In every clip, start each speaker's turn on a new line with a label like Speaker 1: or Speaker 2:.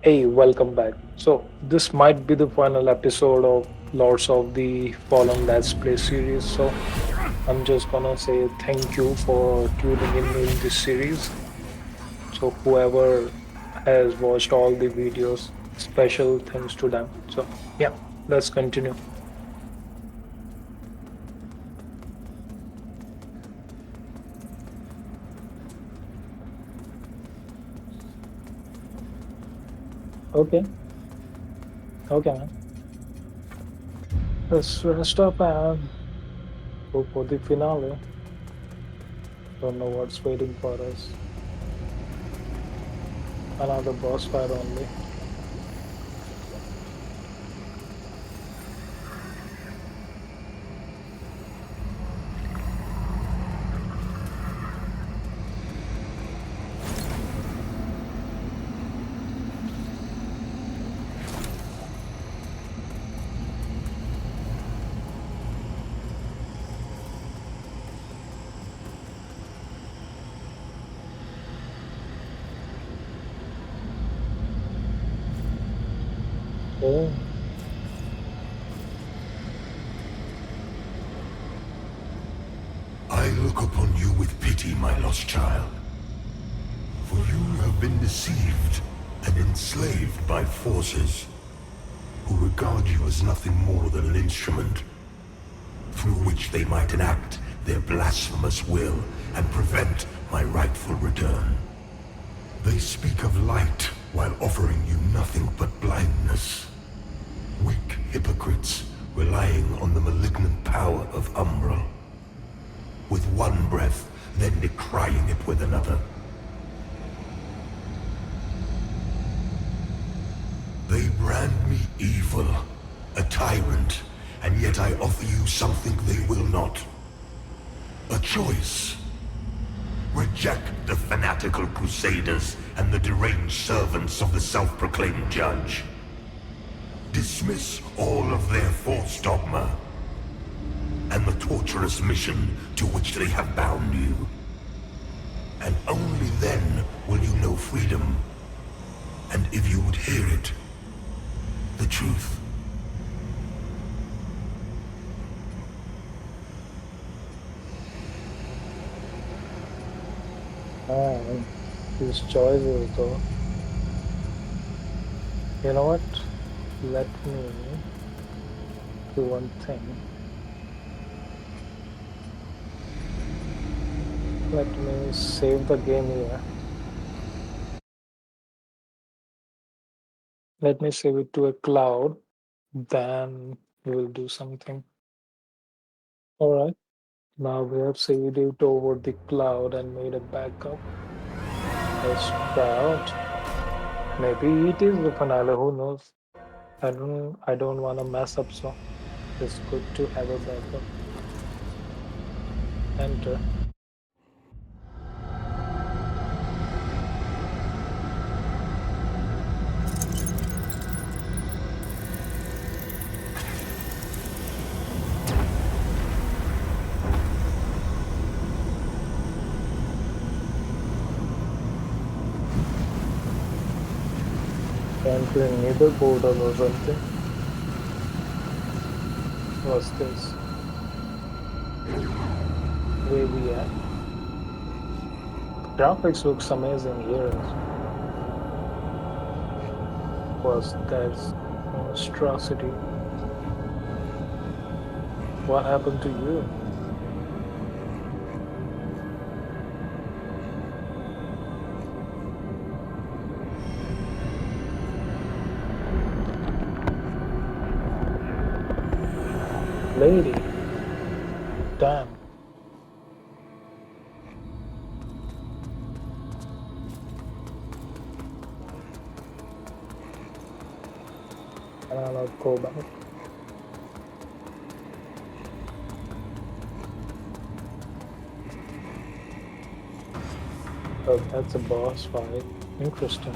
Speaker 1: Hey, welcome back. So, this might be the final episode of Lords of the Fallen Let's Play series. So, I'm just gonna say thank you for tuning in this series. So, whoever has watched all the videos, special thanks to them. So, yeah, let's continue. Okay, okay, man. Let's rest up and go for the finale. Don't know what's waiting for us. Another boss fight only. Oh,
Speaker 2: I look upon you with pity, my lost child, for you have been deceived and enslaved by forces who regard you as nothing more than an instrument through which they might enact their blasphemous will and prevent my rightful return. They speak of light while offering you nothing but blindness. Weak hypocrites relying on the malignant power of Umbral. With one breath, then decrying it with another. They brand me evil, a tyrant, and yet I offer you something they will not. A choice. Reject the fanatical crusaders and the deranged servants of the self-proclaimed judge. Dismiss all of their false dogma and the torturous mission to which they have bound you. And only then will you know freedom. And if you would hear it, the truth.
Speaker 1: man, these choices though. You know what? Let me do one thing. Let me save the game here. Let me save it to a cloud. Then we will do something. All right. Now we have saved it over the cloud and made a backup. Let's try out. Maybe it is the finale. Who knows? I don't want to mess up. So it's good to have a backup. Enter. Entering either portal or something. What's this? Where we at? Graphics looks amazing here. Was that monstrosity? What happened to you? Lady, damn. And I'll not go back. Oh, that's a boss fight. Interesting.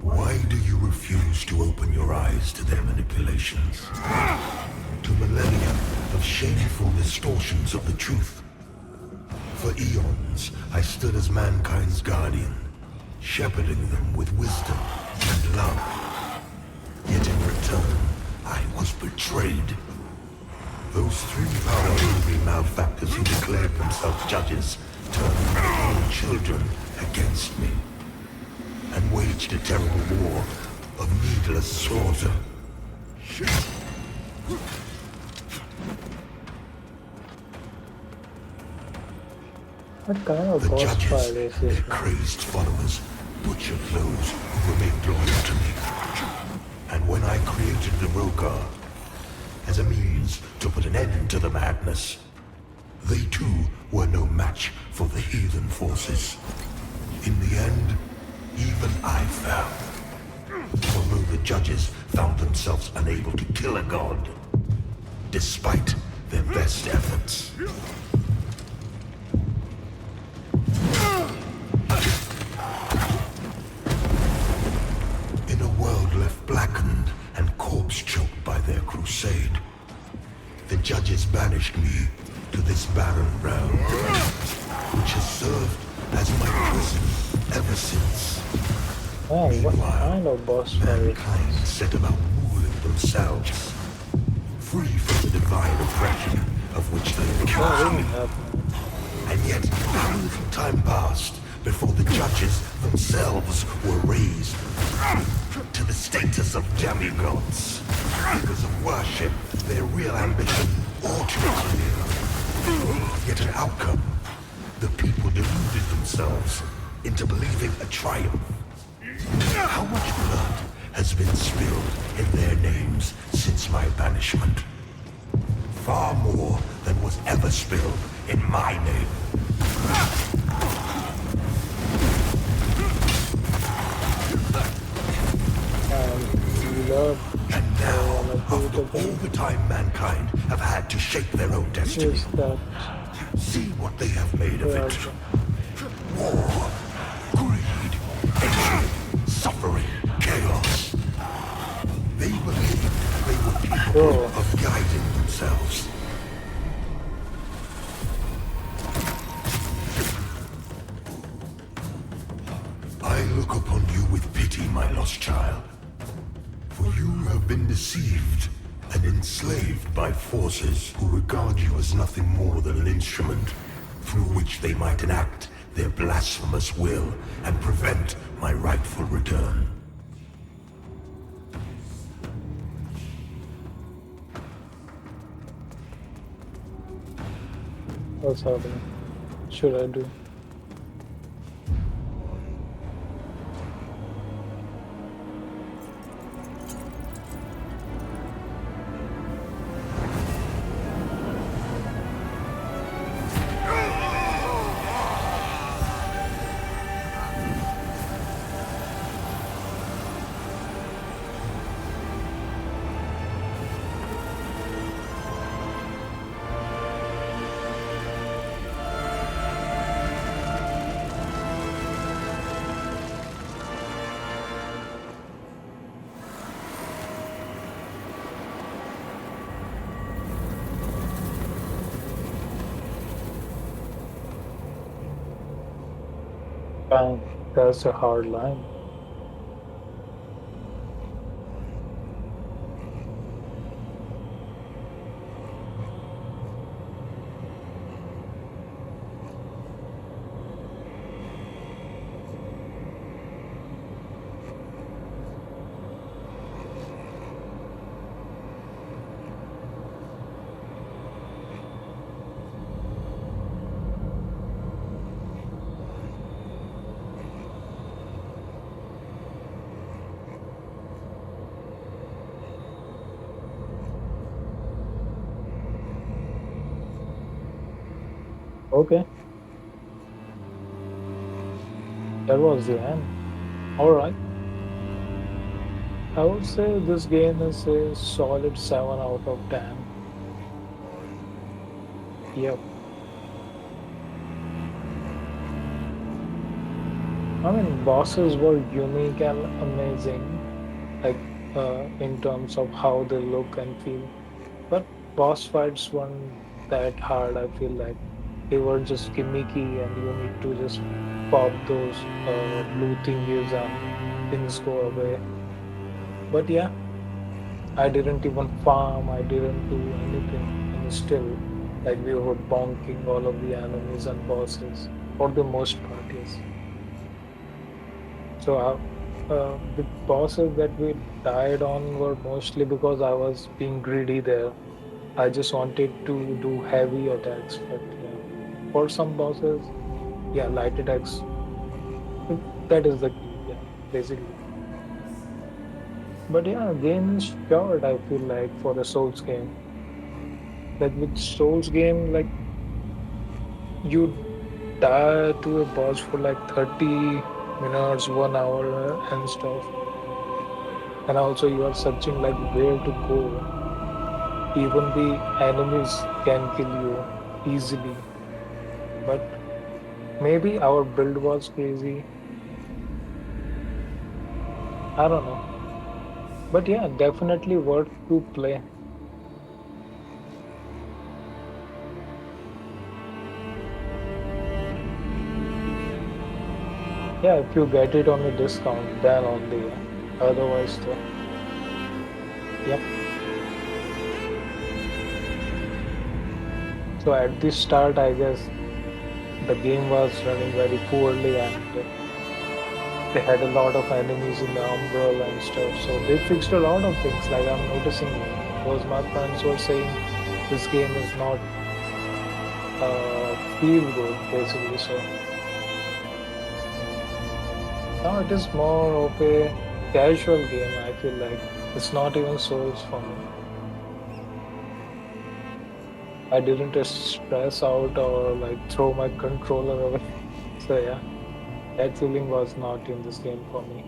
Speaker 2: Why do you refuse to open your eyes to their manipulations? To millennia of shameful distortions of the truth? For eons, I stood as mankind's guardian, shepherding them with wisdom and love. Yet in return, I was betrayed. Those three power-hungry malefactors who declared themselves judges turned my own children against me and waged a terrible war of needless slaughter.
Speaker 1: What kind of
Speaker 2: The
Speaker 1: boss
Speaker 2: judges
Speaker 1: fight is
Speaker 2: and
Speaker 1: this
Speaker 2: their
Speaker 1: one?
Speaker 2: crazed followers butchered those who remained loyal to me. And when I created the Rogar as a means to put an end to the madness, they too were no match for the heathen forces. In the end, even I fell. Although the judges found themselves unable to kill a god, despite their best efforts. In a world left blackened and corpse-choked by their crusade, the judges banished me to this barren realm, which has served as my prison ever since.
Speaker 1: Man, what
Speaker 2: Meanwhile,
Speaker 1: kind of boss fight is
Speaker 2: mankind
Speaker 1: this?
Speaker 2: set about ruling themselves, free from the divine oppression of which they
Speaker 1: What
Speaker 2: accuse
Speaker 1: is
Speaker 2: me.
Speaker 1: happening?
Speaker 2: And yet, how little time passed before the judges themselves were raised to the status of demigods. Because of worship, their real ambition ought to be clear. Yet an outcome, the people deluded themselves into believing a triumph. How much blood has been spilled in their names since my banishment? Far more than was ever spilled in my name.
Speaker 1: You love
Speaker 2: And now,
Speaker 1: wanna do it
Speaker 2: after all
Speaker 1: again?
Speaker 2: the time mankind have had to shape their own destiny,
Speaker 1: Is that
Speaker 2: see what they have made of
Speaker 1: they are
Speaker 2: it. War, greed, hatred, suffering, chaos. They believed they were capable
Speaker 1: sure?
Speaker 2: of guiding themselves. I look upon you with pity, my lost child. For you have been deceived and enslaved by forces who regard you as nothing more than an instrument through which they might enact their blasphemous will and prevent my rightful return.
Speaker 1: What's happening? Should I do? Fine. That's a hard line. Okay, that was the end. All right. I would say this game is a solid 7 out of 10. Yep. I mean, bosses were unique and amazing, like in terms of how they look and feel. But boss fights weren't that hard, I feel like. They were just gimmicky and you need to just pop those blue thingies and things go away. But yeah, I didn't even farm, I didn't do anything. And still, like we were bonking all of the enemies and bosses for the most part, yes. So the bosses that we died on were mostly because I was being greedy there. I just wanted to do heavy attacks, but yeah, for some bosses, yeah, light attacks, that is the key, yeah, basically. But yeah, game is short, I feel like, for a Souls game. Like with Souls game, like you die to a boss for like 30 minutes, 1 hour and stuff. And also you are searching like where to go. Even the enemies can kill you easily. But maybe our build was crazy. I don't know. But yeah, definitely worth to play. Yeah, if you get it on a discount, then only, yeah. Otherwise, though, yep. So at the start, I guess the game was running very poorly and they had a lot of enemies in the umbrella and stuff. So they fixed a lot of things, like I'm noticing here, because my friends were saying this game is not feel good, basically. So now it is more of a casual game, I feel like. It's not even Souls for me. I didn't stress out or like throw my controller away. So yeah, that feeling was not in this game for me.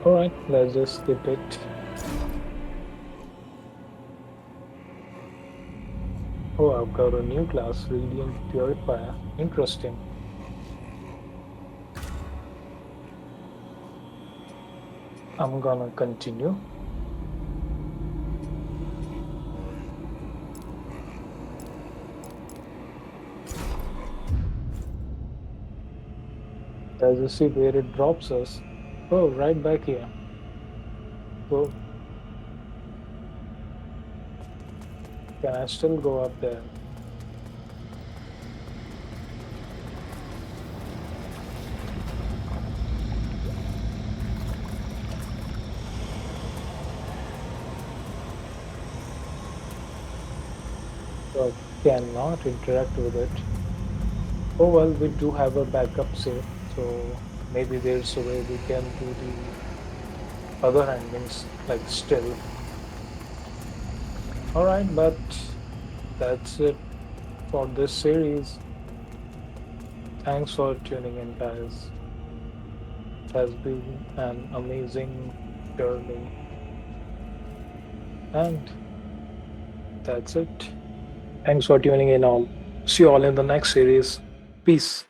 Speaker 1: All right, let's just skip it. Oh, I've got a new class, Radiant Purifier. Interesting. I'm gonna continue. Let's just see where it drops us. Oh, right back here. So can I still go up there? So I cannot interact with it. Oh well, we do have a backup save, so maybe there's a way we can do the other endings like still. All right, but that's it for this series. Thanks for tuning in, guys. It has been an amazing journey, and that's it. Thanks for tuning in. All see you all in the next series. Peace.